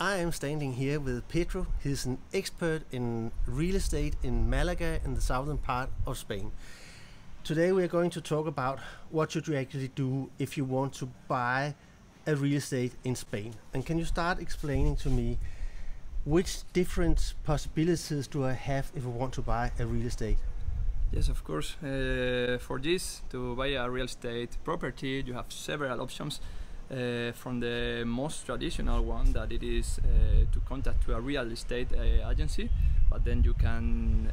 I am standing here with Pedro. He's an expert in real estate in Malaga in the southern part of Spain. Today we are going to talk about what should you actually do if you want to buy a real estate in Spain. And can you start explaining to me which different possibilities do I have if I want to buy a real estate? Yes, of course. For this, to buy a real estate property, you have several options. From the most traditional one, that it is to contact to a real estate agency, but then you can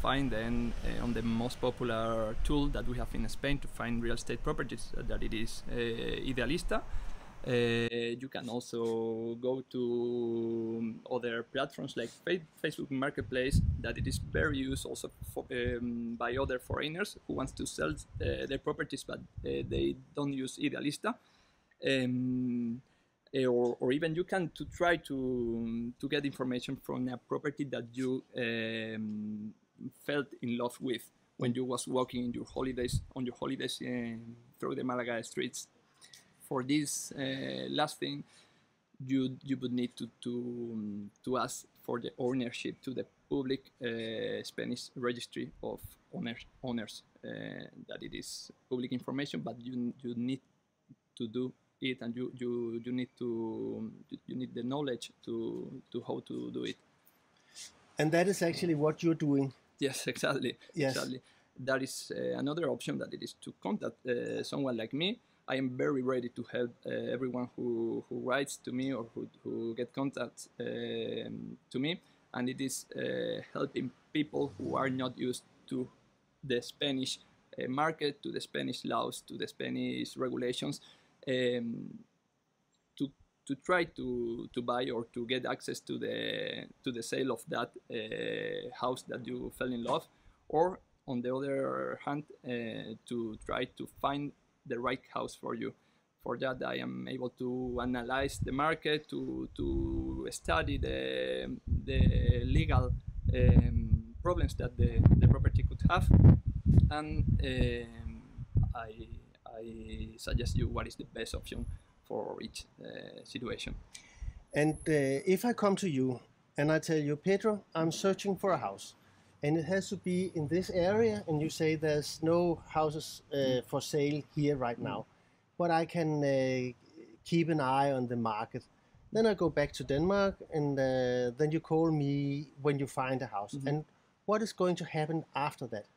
find them on the most popular tool that we have in Spain to find real estate properties, that it is Idealista. You can also go to other platforms like Facebook Marketplace, that it is very used also for, by other foreigners who wants to sell their properties, but they don't use Idealista. Or even you can try to get information from a property that you felt in love with when you was walking on your holidays through the Malaga streets. For this last thing, you would need to ask for the ownership to the public Spanish registry of owners. That it is public information, but you need to do it, and you need the knowledge to how to do it. And that is actually what you're doing. Yes, exactly. Yes. Exactly. That is another option, that it is to contact someone like me. I am very ready to help everyone who writes to me or who get contact to me, and it is helping people who are not used to the Spanish market, to the Spanish laws, to the Spanish regulations, to try to buy or to get access to the sale of that house that you fell in love, or on the other hand, to try to find the right house for you. For that, I am able to analyze the market, to study the legal problems that the property could have, and I suggest you what is the best option for each situation. And if I come to you and I tell you, Pedro, I'm searching for a house, and it has to be in this area, and you say there's no houses for sale here right now, but I can keep an eye on the market. Then I go back to Denmark, and then you call me when you find a house. Mm-hmm. And what is going to happen after that?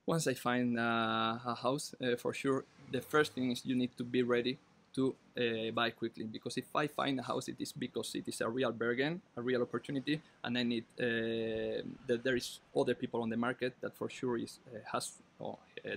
Once I find a house, for sure, the first thing is you need to be ready to buy quickly. Because if I find a house, it is because it is a real bargain, a real opportunity, and I need that there is other people on the market that for sure has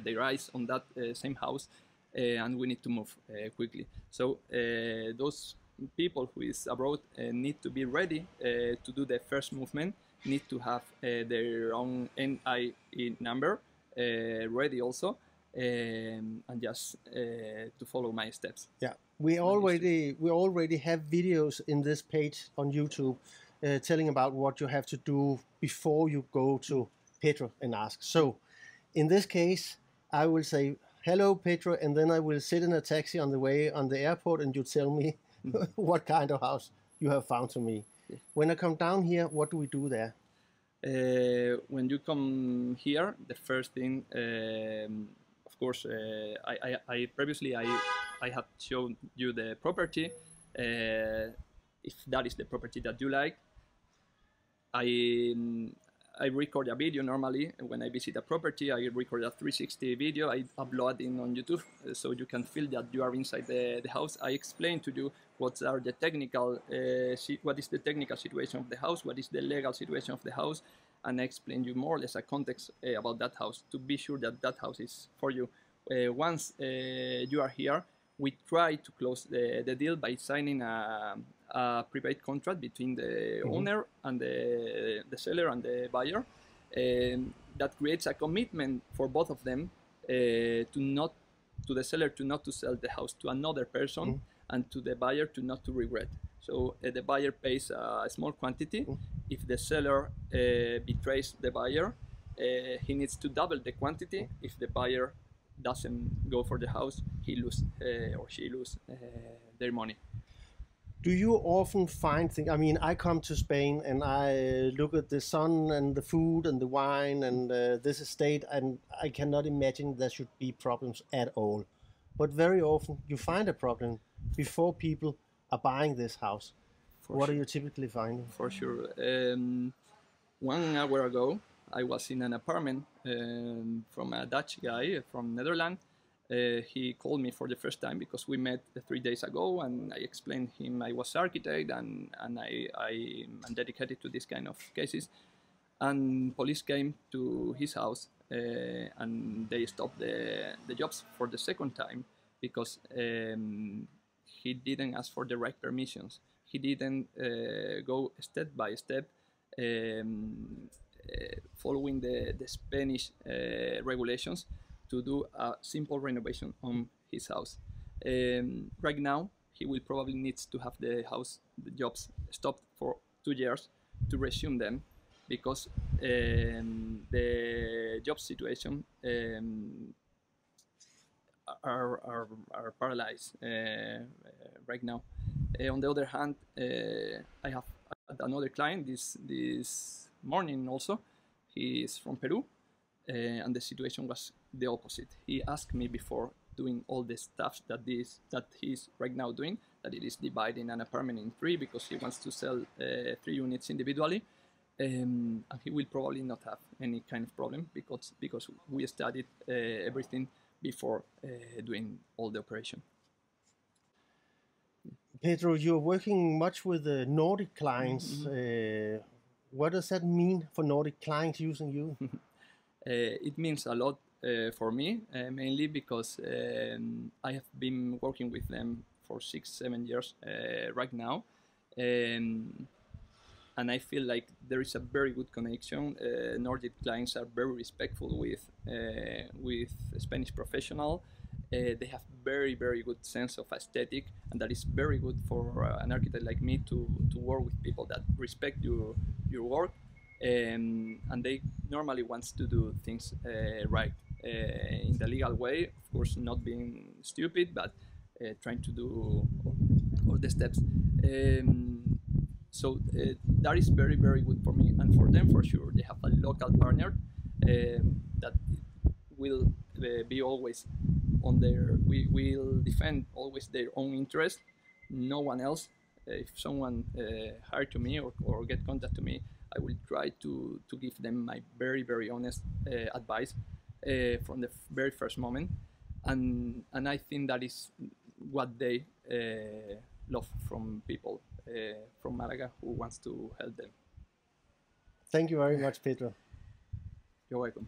their eyes on that same house, and we need to move quickly. So those people who is abroad need to be ready to do the first movement, need to have their own NIE number ready also, and just to follow my steps. Yeah, we already have videos in this page on YouTube telling about what you have to do before you go to Pedro and ask. So in this case, I will say hello, Pedro, and then I will sit in a taxi on the way on the airport, and you tell me what kind of house you have found to me. Yeah. When I come down here, what do we do there? When you come here, the first thing, of course, I previously have shown you the property. If that is the property that you like, I record a video normally. When I visit a property, I record a 360 video. I upload it on YouTube, so you can feel that you are inside the house. I explain to you what is the technical situation of the house, what is the legal situation of the house, and I explain you more or less a context about that house to be sure that that house is for you. Once you are here, we try to close the deal by signing a private contract between the owner and the seller and the buyer. That creates a commitment for both of them to the seller to sell the house to another person, and to the buyer not to regret. So the buyer pays a small quantity. If the seller betrays the buyer, he needs to double the quantity. If the buyer doesn't go for the house, he lose or she lose their money. Do you often find things? I mean, I come to Spain and I look at the sun and the food and the wine and this estate, and I cannot imagine there should be problems at all. But very often you find a problem before people are buying this house. What are you typically finding? For sure. 1 hour ago, I was in an apartment from a Dutch guy from Netherlands. He called me for the first time because we met 3 days ago, and I explained him I was architect and I am dedicated to this kind of cases. And police came to his house and they stopped the jobs for the second time because he didn't ask for the right permissions. He didn't go step by step following the Spanish regulations to do a simple renovation on his house. Right now, he will probably need to have the jobs stopped for 2 years to resume them because the job situation are paralyzed right now. On the other hand, I have another client this morning also. He is from Peru, and the situation was the opposite. He asked me before doing all the stuff that he's right now doing, that it is dividing an apartment in 3 because he wants to sell 3 units individually. And he will probably not have any kind of problem because we studied everything before doing all the operation. Pedro, you're working much with Nordic clients. What does that mean for Nordic clients using you? It means a lot for me, mainly because I have been working with them for 6-7 years right now. And I feel like there is a very good connection. Nordic clients are very respectful with Spanish professional. They have very, very good sense of aesthetic, and that is very good for an architect like me to work with people that respect your work, and they normally want to do things right in the legal way. Of course, not being stupid, but trying to do all the steps. So that is very, very good for me, and for them for sure. They have a local partner that will be always on their. We will defend always their own interest, no one else. If someone hire to me or get contact to me, I will try to give them my very, very honest advice from the very first moment, and I think that is what they love from people from Malaga who wants to help them. Thank you very much, Pedro. You're welcome.